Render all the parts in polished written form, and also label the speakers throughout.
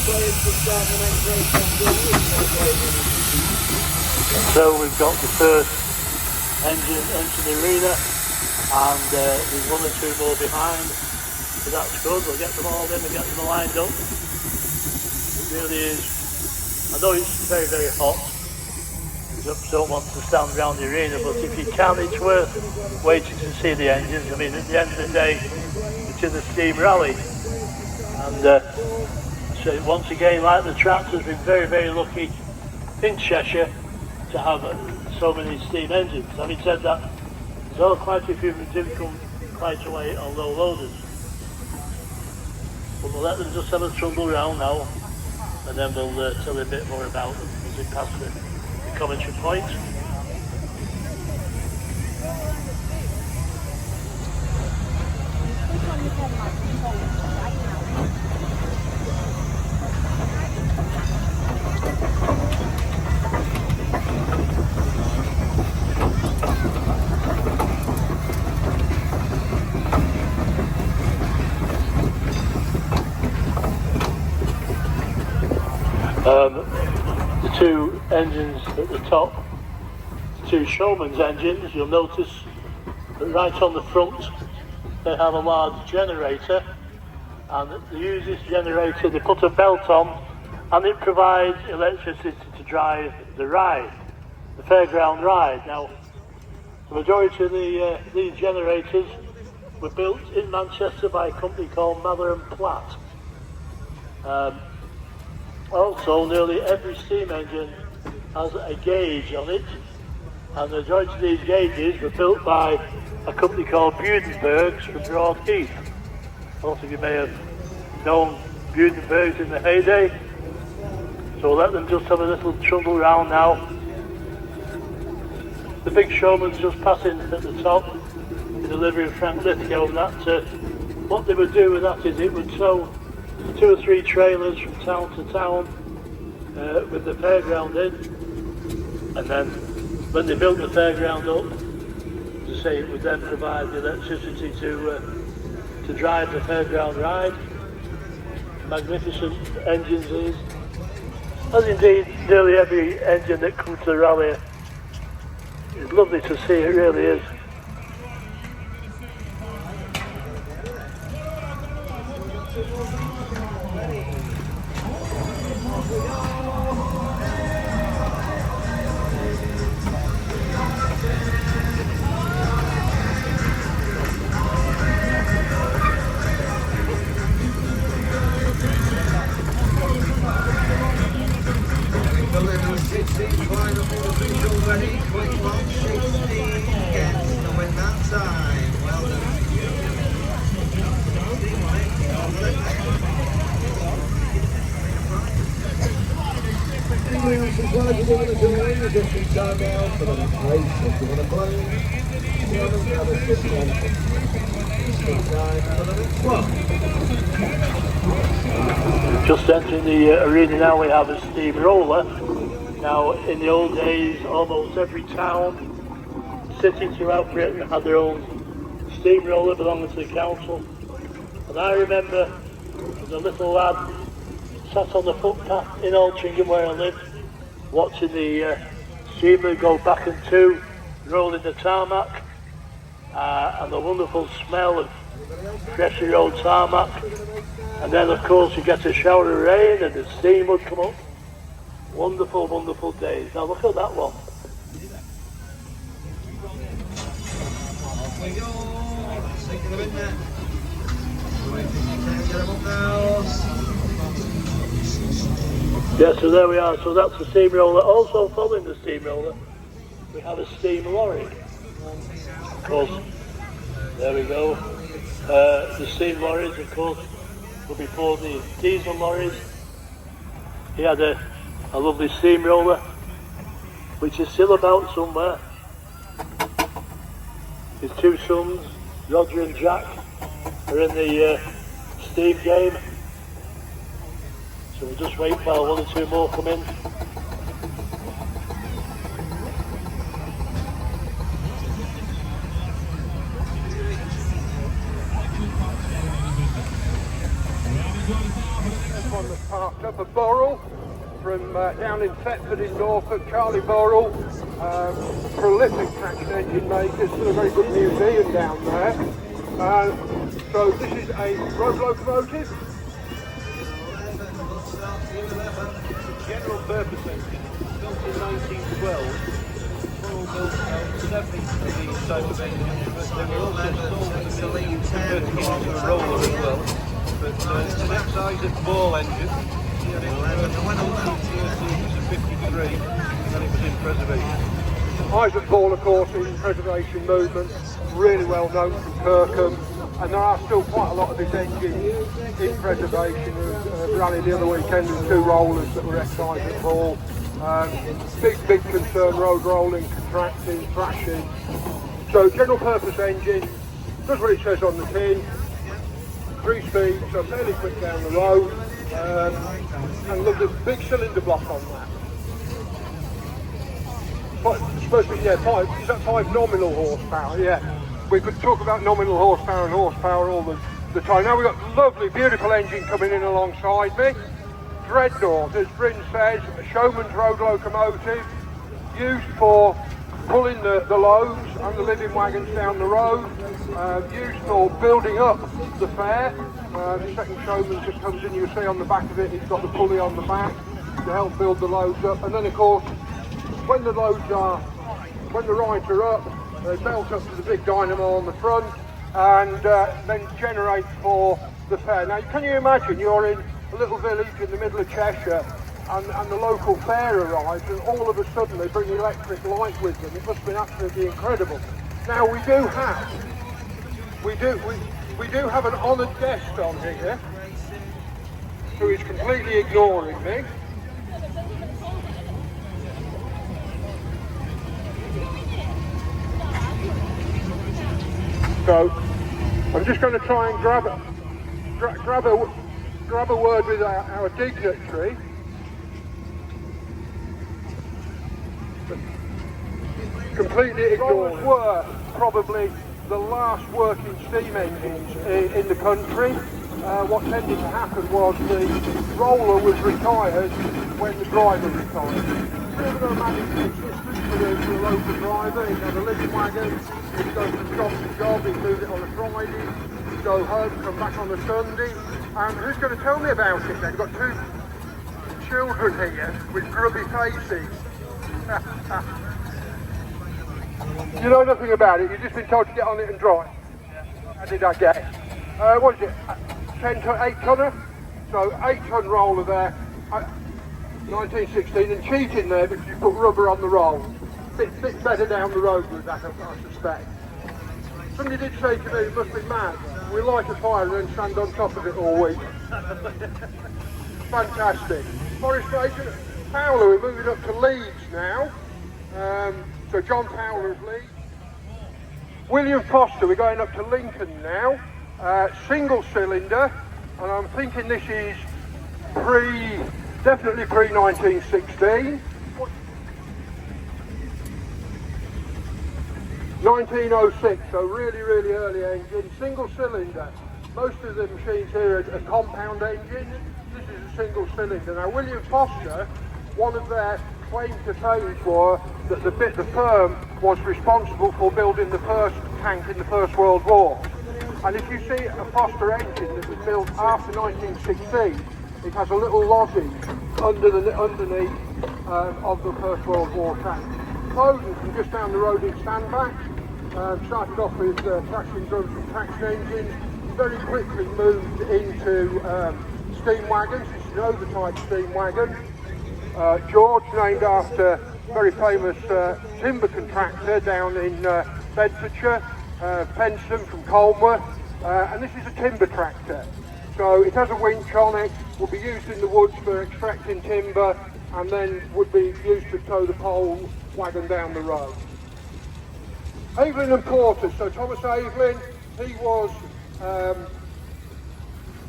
Speaker 1: So we've got the first engine into the arena, and there's one or two more behind, so that's good. We'll get them all in and get them lined up. It really is. I know it's very, very hot. You don't want to stand around the arena, but if you can, it's worth waiting to see the engines. I mean, at the end of the day, it's in the steam rally. And so once again, like the track, has been very, very lucky in Cheshire to have so many steam engines. Having said that, there's all quite a few that do come quite away on low loaders. But we'll let them just have a trundle round now, and then we'll tell you a bit more about them as we pass the commentary point. The two engines at the top, two Showman's engines, you'll notice that right on the front they have a large generator, and they use this generator, they put a belt on, and it provides electricity to drive the ride, the fairground ride. Now, the majority of these generators were built in Manchester by a company called Mather & Platt. Also, nearly every steam engine has a gauge on it, and the majority of these gauges were built by a company called Budenbergs from Broadheath. Most of you may have known Budenbergs in the heyday, so we'll let them just have a little trundle round now. The big Showman's just passing at the top in the livery of Frank Lithgow, and that what they would do with that is it would tow 2 or 3 trailers from town to town with the fairground in, and then when they built the fairground up, to say it would then provide the electricity to drive the fairground ride. Magnificent engines these, as indeed nearly every engine that comes to the rally. It's lovely to see, it really is. Just entering the arena now, we have a steam roller. Now, in the old days, almost every town, city throughout Britain had their own steam roller belonging to the council. And I remember, as a little lad, sat on the footpath in Altrincham where I lived, watching the steamer go back and to, rolling the tarmac, and the wonderful smell of freshly rolled tarmac. And then, of course, you get a shower of rain and the steam would come up. Wonderful, wonderful days. Now look at that one. Yeah, so there we are. So that's the steam roller. Also following the steam roller, we have a steam lorry. Of course, there we go. The steam lorries, of course, were before the diesel lorries. He had a lovely steam roller, which is still about somewhere. His 2 sons, Roger and Jack, are in the steam game. So we'll just wait while 1 or 2 more come in.
Speaker 2: On the park up for Burrell from down in Thetford in Norfolk, Charlie Burrell, prolific traction engine maker, still a very good museum down there. So this is a road locomotive. General purpose engine, built in 1912. Built 70 of these type of engines, but they were also converting into a roller as well. But it's an excised ball engine. It went on to 53 and it was in preservation. Isaac Ball, of course, in preservation movement, really well known from Kirkham, and there are still quite a lot of his engines in preservation. Rally the other weekend with 2 rollers that were excised at Ball. Big concern, road rolling, contracting, thrashing. So general purpose engine, does what it says on the tin, 3 speeds, so fairly quick down the road, and look at the big cylinder block on that. Supposed to be, is that 5 nominal horsepower? Yeah. We could talk about nominal horsepower and horsepower all the time. Now we've got a lovely, beautiful engine coming in alongside me. Dreadnought, as Bryn says, a showman's road locomotive, used for pulling the loads and the living wagons down the road, used for building up the fair. The second showman just comes in, you'll see on the back of it, it's got the pulley on the back to help build the loads up. And then of course, when the rides are up, they belt up to the big dynamo on the front and then generate for the fair. Now can you imagine you're in a little village in the middle of Cheshire and the local fair arrives and all of a sudden they bring electric light with them. It must have been absolutely incredible. Now we do have an honoured guest on here who is completely ignoring me. So I'm just going to try and grab a word with our dignitary. Completely ignored. Were probably the last working steam engines in the country. What tended to happen was the roller was retired when the driver retired. Never going to manage the existence for the local driver. He'd have a living wagon, he'd go from job to job, he'd move it on a Friday, he'd go home, come back on a Sunday. And who's going to tell me about it then? We've got 2 children here with grubby faces. You know nothing about it, you've just been told to get on it and drive. How did I get? What is it? 8 tonner? So 8 ton roller there, 1916, and cheating there because you put rubber on the rolls. Bit better down the road with that, I suspect. Somebody did say to me, it must be mad. We light a fire and then stand on top of it all week. Fantastic. Forest Station, Fowler, we're moving up to Leeds now. So John Fowler's Leeds. William Foster, we're going up to Lincoln now. Single cylinder, and I'm thinking this is definitely pre-1916. 1906, so really early engine, single cylinder. Most of the machines here are compound engines. This is a single cylinder. Now William Foster, one of their claim to fame was that the firm was responsible for building the first tank in the First World War. And if you see a Foster engine that was built after 1916, it has a little lozenge underneath of the First World War tank. Foden from just down the road in Sandbach, started off with traction drums and traction engines, very quickly moved into steam wagons. This is an overtype steam wagon. George, named after a very famous timber contractor down in Bedfordshire, Penston from Colmworth, and this is a timber tractor. So it has a winch on it, will be used in the woods for extracting timber, and then would be used to tow the pole wagon down the road. Evelyn and Porter, so Thomas Evelyn, he was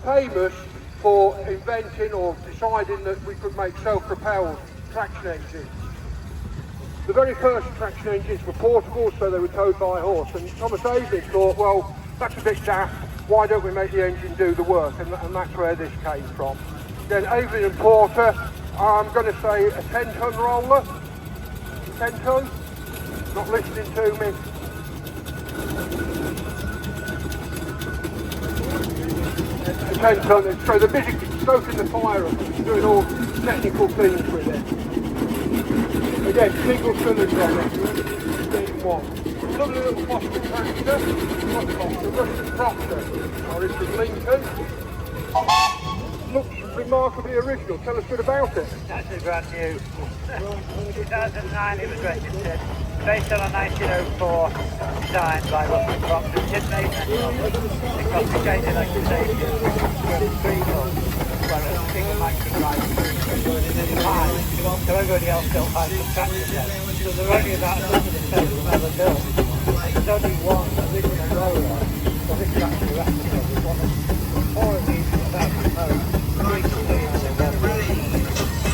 Speaker 2: famous for inventing or deciding that we could make self-propelled traction engines. The very first traction engines were portable, so they were towed by a horse, and Thomas Evelyn thought, well, that's a bit daft, why don't we make the engine do the work? And that's where this came from. Then Aveling and Porter, I'm going to say a 10-ton roller. 10 ton, not listening to me. A 10 ton, so they're busy stoking the fire up, doing all technical things with it. Again, single cylinder on it, steam one. Lovely little Foster tractor, not Foster, Russian Proctor, or it's from Lincoln. Looks remarkably original, tell us a bit about it.
Speaker 3: That's a brand new. 2009 it was registered, based on a 1904 design by Russell Proctor. It didn't make any of it because it gained electrification with three months, whereas the big man could drive five. So everybody else built five tractors then. So there were only about 100 ever built. There's only one original roller, so this tractor replica was one of four of these without the motor.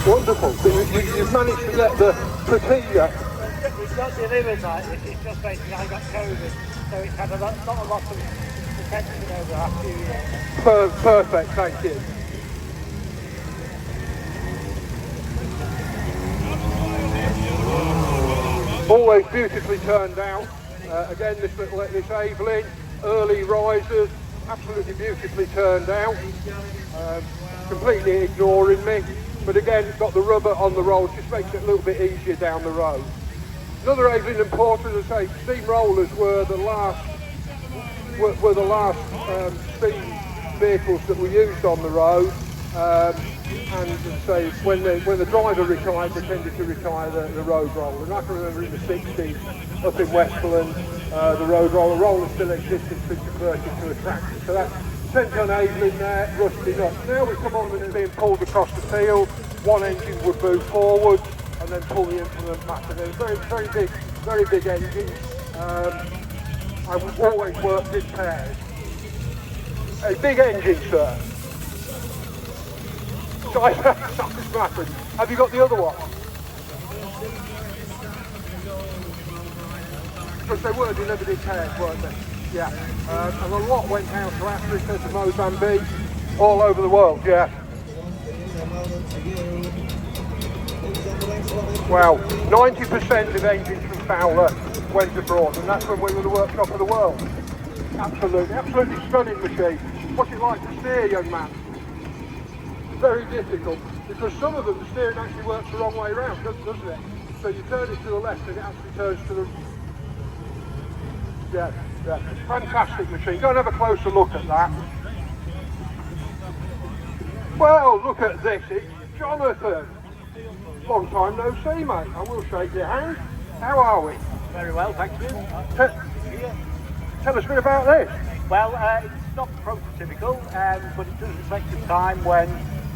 Speaker 2: Wonderful. So you've managed to get the Petilla.
Speaker 3: It's not delivered like this, it's just basically I got COVID, so it's had not a lot of attention over the last few years.
Speaker 2: Perfect, thank you. Always beautifully turned out. Again, this Aveling, early risers, absolutely beautifully turned out. Completely ignoring me. But again, it's got the rubber on the rolls, just makes it a little bit easier down the road. Another Aveling and Porter, as I say, steam rollers were the last steam vehicles that were used on the road. And as I say, when the driver retired, they tended to retire the road roller. And I can remember in the 60s, up in Westland, the road roller still existed, it's been converted to a tractor. So that's 10-ton Aveling there, rusting up. Now we come on and it's being pulled across the field. One engine would move forward and then pull the implement back. And they're very big engines. I've always worked in pairs. A big engine, sir. Have you got the other one? Because they were delivered in pairs, weren't they? Yeah, and a lot went out to Africa, to Mozambique, all over the world, yeah. Wow, 90% of engines from Fowler went abroad, and that's when we were the workshop of the world. Absolutely stunning machine. What's it like to steer, young man? Very difficult, because some of them, the steering actually works the wrong way around, doesn't it? So you turn it to the left and it actually turns to the... Yeah, fantastic machine. Go and have a closer look at that. Well, look at this. It's Jonathan. Long time no see, mate. I will shake your hand. How are we?
Speaker 3: Very well, thank you.
Speaker 2: Tell us a bit about this.
Speaker 3: Well, it's not prototypical, but it does reflect a time when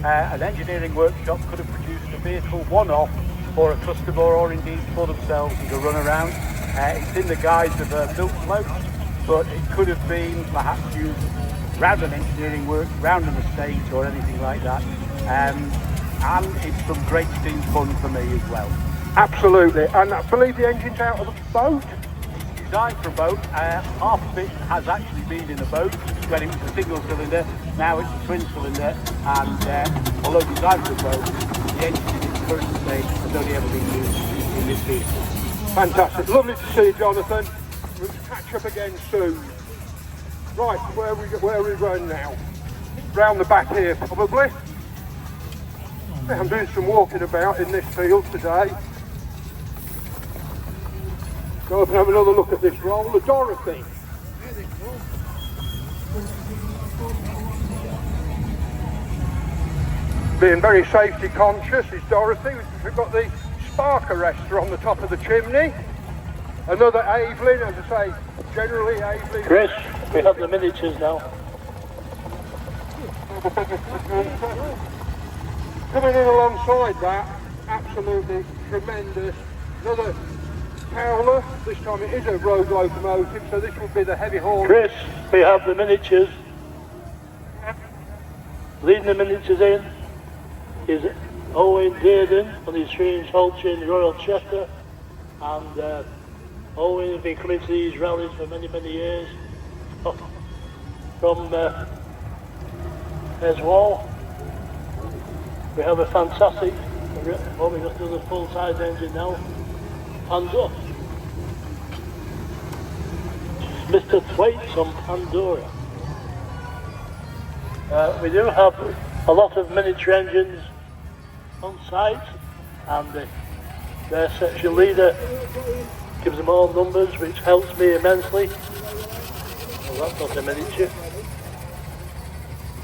Speaker 3: an engineering workshop could have produced a vehicle one-off for a customer or indeed for themselves as a run-around. It's in the guise of a built float, but it could have been perhaps used round an engineering work, round an estate or anything like that. And it's some great steam fun for me as well.
Speaker 2: Absolutely, and I believe the engine's out of the boat?
Speaker 3: It's designed for a boat. Half of it has actually been in a boat when it was a single cylinder. Now it's a twin cylinder, and although designed for a boat, the engine in its current state has only ever been used in this vehicle.
Speaker 2: Fantastic. Lovely to see you, Jonathan. We'll catch up again soon. Right, where are we going now? Round the back here, probably. Yeah, I'm doing some walking about in this field today. Go up and have another look at this roller. Dorothy. Being very safety conscious is Dorothy. We've got the spark arrestor on the top of the chimney. Another Aveling, as I say, generally Aveling.
Speaker 1: Chris, we have the miniatures now.
Speaker 2: Coming in alongside that, absolutely tremendous. Another Fowler, this time it is a road locomotive, so this will be the heavy haul.
Speaker 1: Chris, we have the miniatures. Leading the miniatures in is Owen Dearden on his strange halter in the Royal Cheshire, and Owen has been coming to these rallies for many years from Eswall. We have a fantastic, oh, we got another full-size engine now, Pandora. Mr. Thwaites on Pandora. We do have a lot of miniature engines on site, and their section leader gives them all numbers, which helps me immensely. Well, that's not a miniature.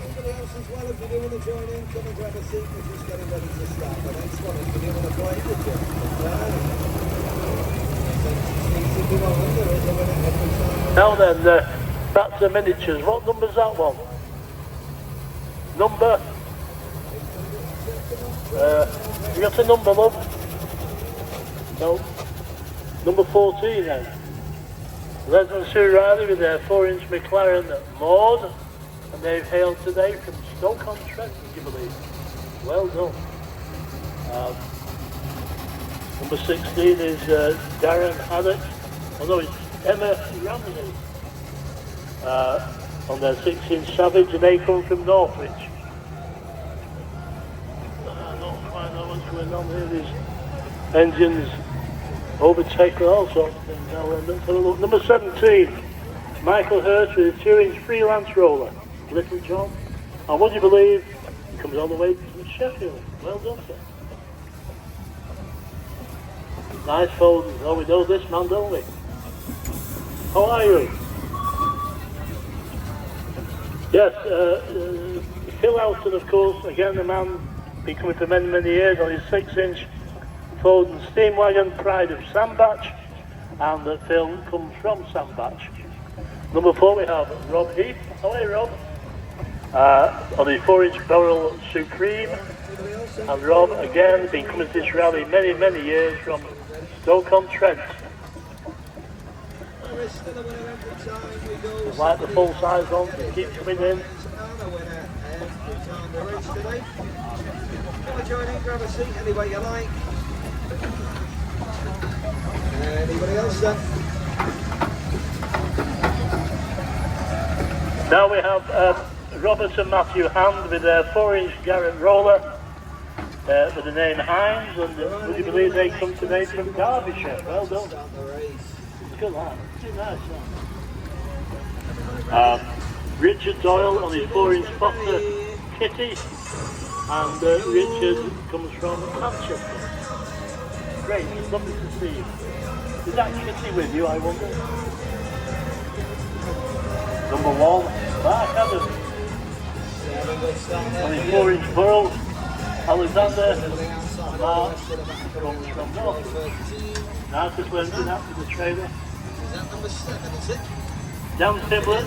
Speaker 4: Anybody else as well, if you do want to join in, come and grab a seat. We're just getting ready to start. The next one, if you do want to play with you.
Speaker 1: Now then, back to miniatures. What number's that one? Number? You got a number, love? No. Number 14 then. Leslie Sue Riley with their 4-inch McLaren Maud, and they've hailed today from Stoke-on-Trent, would you believe? Well done. Number 16 is Darren Haddock, although it's Emma Ramsey on their 16 Savage, and they come from Northwich. I don't quite know what's going on here. These engines overtaking all sorts of things. Now let's have a look. Number 17, Michael Hurst with a 2-inch freelance roller, Little John. And would you believe, he comes all the way from Sheffield. Well done, sir. Nice folding. Oh, we know this man, don't we? How are you? Yes, Phil Houghton, of course, again, the man been coming for many, many years on his 6-inch Foden steam wagon, pride of Sandbach, and the Phil comes from Sandbach. Number 4 we have Rob Heath. Hello, Rob. On his 4-inch Beryl Supreme, and Rob again been coming to this rally many, many years from Stoke-on-Trent. Like the full size ones, they keep coming in.
Speaker 4: Join in, grab a seat any way you like. Anybody else then?
Speaker 1: Now we have Robert and Matthew Hand with their 4-inch Garrett roller with the name Hines, and would you believe they come today from Derbyshire? Well done. Look at that. Isn't that nice? Richard Doyle on his 4-inch Foster Kitty, and Richard comes from Manchester. Great, it's lovely to see you. Is that Kitty with you, I wonder? Number 1, Mark Adams. On his 4-inch Burrell, Alexander and Mark comes from North. Now just went in after the trailer. Dan Tiblet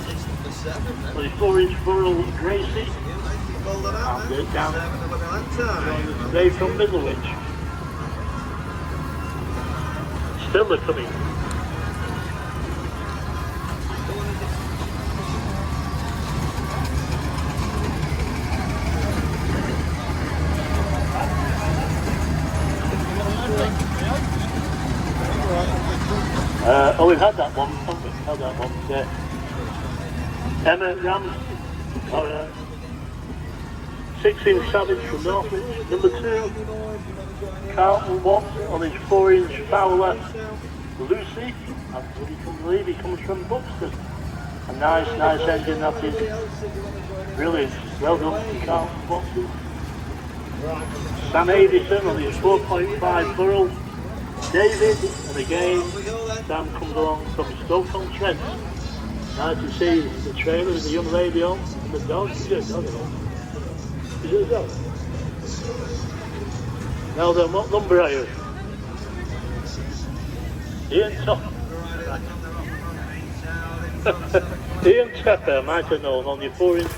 Speaker 1: on his 4-inch Burrell Gracie, and Dan today from Middlewich. Still they're coming. Oh, we've had that one, haven't we? Had that one. Emma Rams, 6-inch Savage from Northwich. Number 2, Carlton Watts on his 4-inch Fowler Lucy, and you can believe he comes from Buxton. A nice engine that is. Brilliant. Well done to Carlton Watson. Sam Avison on his 4.5 Burrell. David, and again, Sam comes along from Stoke-on-Trent. Nice to see the trailer with the young lady on, and the dog. Is it a dog? Is it a dog? Now then, what number are you? Ian Ian Tepper, might have known, on your 4-inch.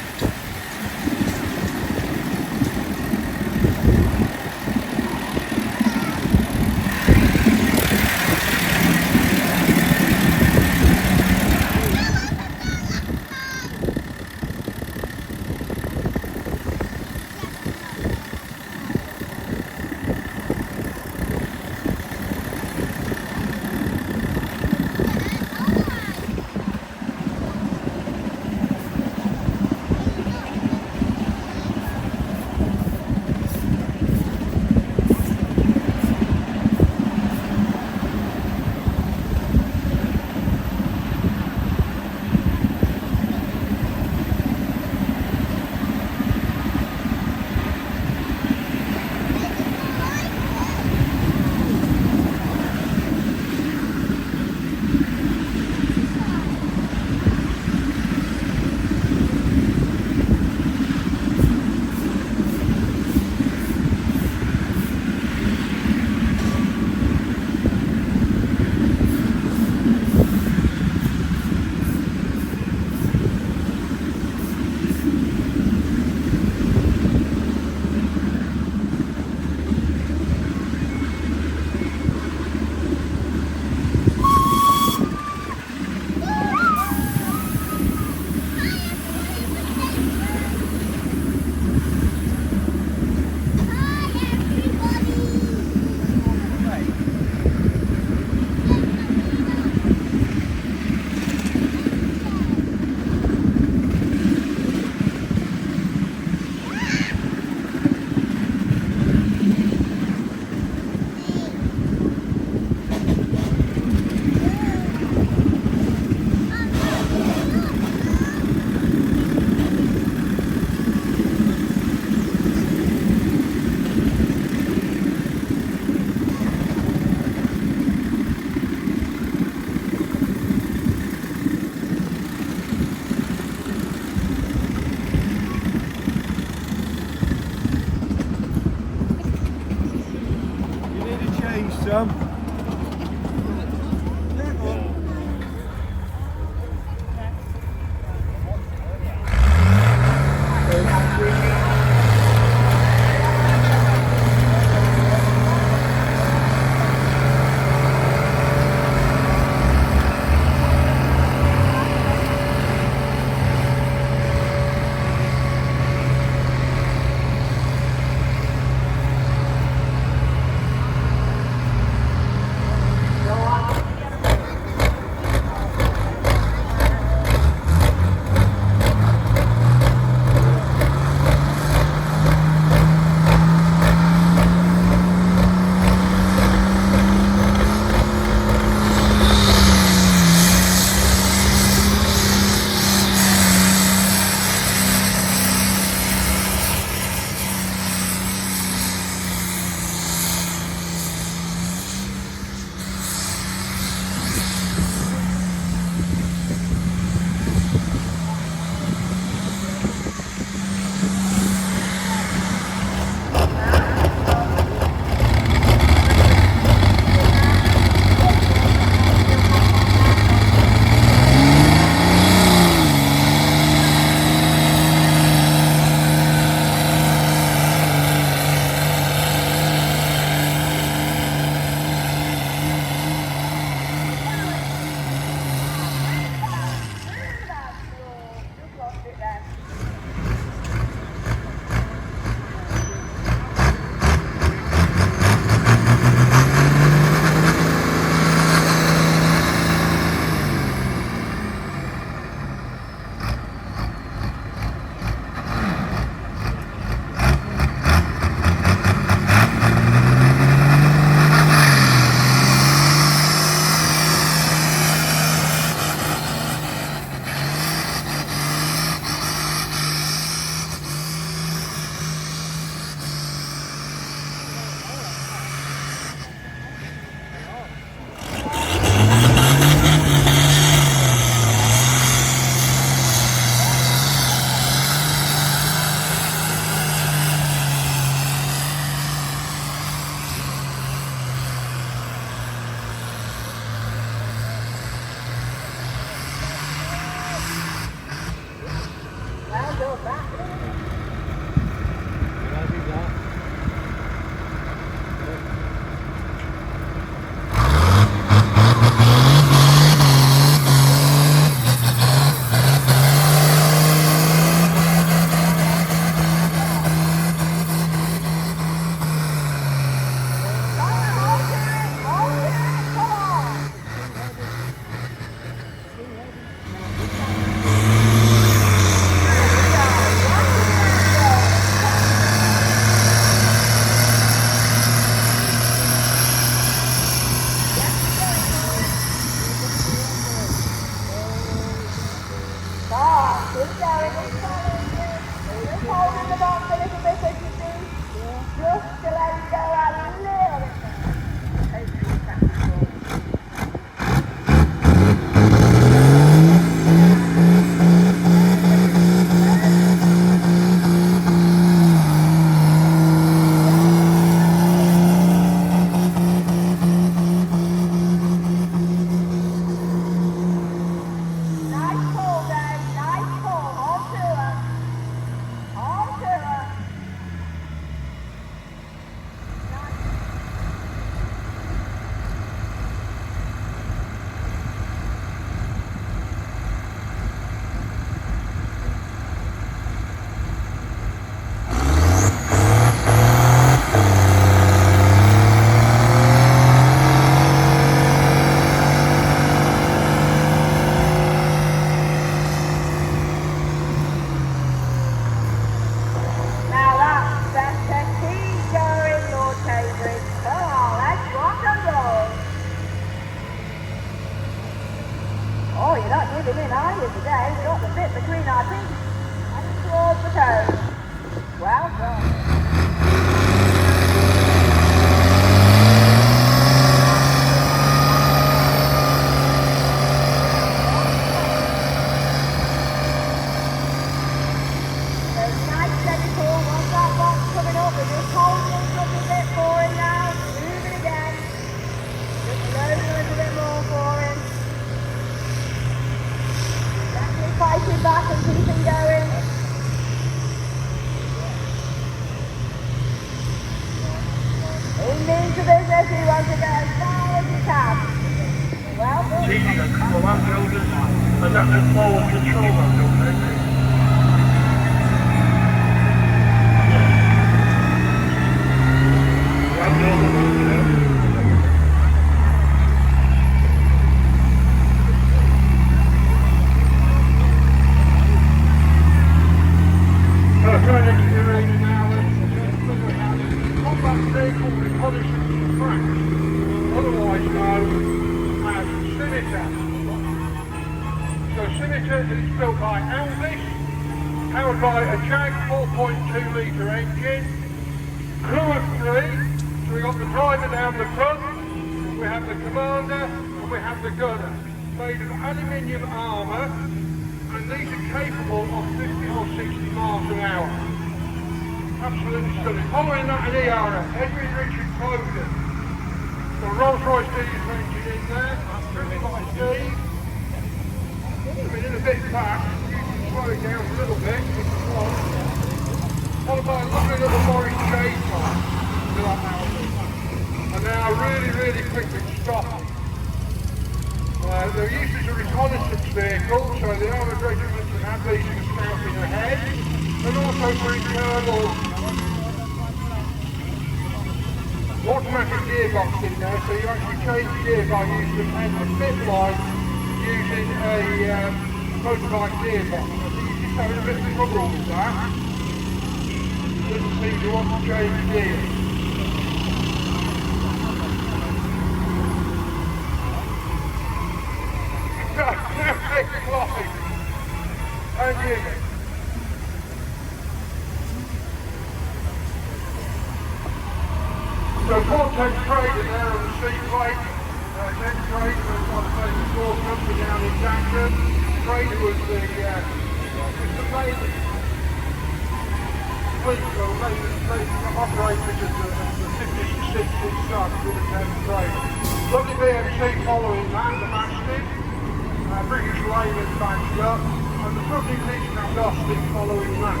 Speaker 2: British Labour backed up. and the cooking piece comes off following that.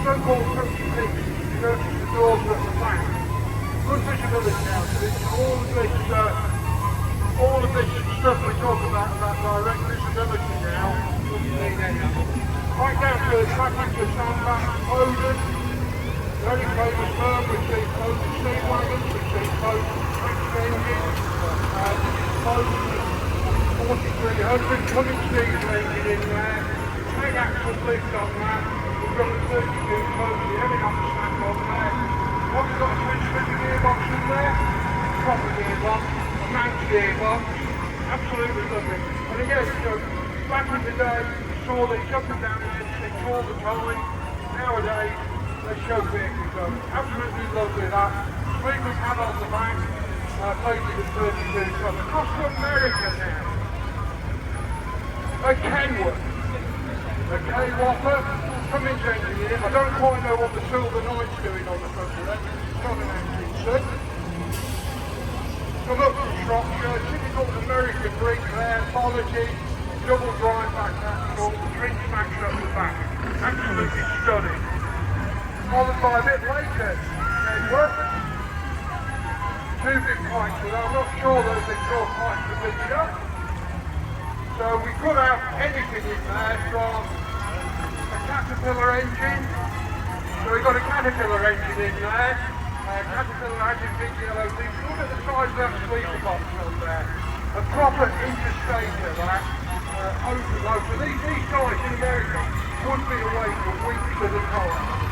Speaker 2: So-called cooking piece, you notice the doors are at the back. Good visibility out of it. All of this stuff we talk about direct visibility now, doesn't mean anything. Right down to the traffic to Sandbach, Odin, very famous firm, we've seen Odin steam wagons, we've seen Odin French engines, Odin 4300 Cummins diesel engine in there, 10 axle lift on that, we've got a 32 Cody heavy on the stack on there. What we've got a twin slipper gearbox in there, proper gearbox, a Manx gearbox, absolutely lovely. And again, back in the day, you saw these up and down the M6 all the time. Nowadays, they show vehicles up. Absolutely lovely that. Sleepers had on the back, plated at 32 tons. Across to America now. A Kenworth. A K-Whopper. Cummins engineer. I don't quite know what the Silver Knight's doing on the front of it. It's not an engine, come up from Shropshire, typical American rig there, quality, double drive back axle, trim smacks up the back. Absolutely stunning. Followed by a bit later, Kenworth. Two big pipes, but I'm not sure those exhaust pipes are big enough. So we could have anything in there from a Caterpillar engine. So we've got a Caterpillar engine in there. Caterpillar engine, big yellow thing. Look at the size of that sleeper box on there. A proper interstater, that. Open load. So these guys in America would be away for weeks at a time.